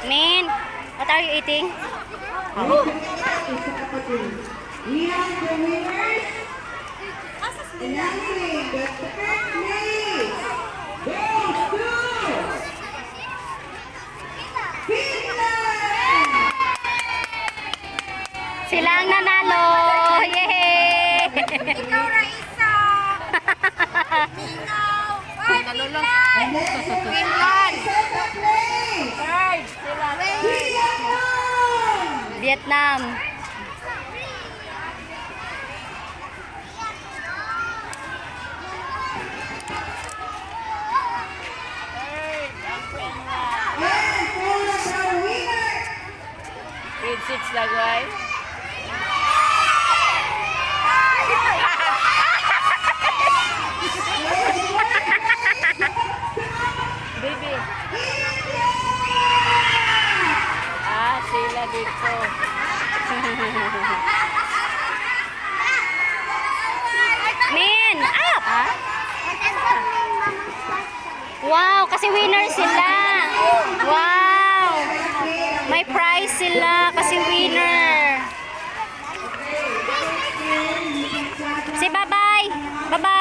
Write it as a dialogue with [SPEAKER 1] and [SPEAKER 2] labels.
[SPEAKER 1] Min, what are you eating?
[SPEAKER 2] We have the winners. Announcing that the first place goes to Finland.
[SPEAKER 1] Sila ang nanalo! Yay!
[SPEAKER 3] Ikaw, Raisa! Minaw! Ay, Finland!
[SPEAKER 2] And then
[SPEAKER 3] Finland!
[SPEAKER 2] second place,
[SPEAKER 3] Third! Sila,
[SPEAKER 2] Vietnam.
[SPEAKER 1] Vietnam.
[SPEAKER 2] And for the winner,
[SPEAKER 3] Grade 6 na, guys. Baby. Sila dito.
[SPEAKER 1] Min, up! Wow, kasi winner sila. Wow! May prize sila kasi winner. Say bye-bye. Bye-bye.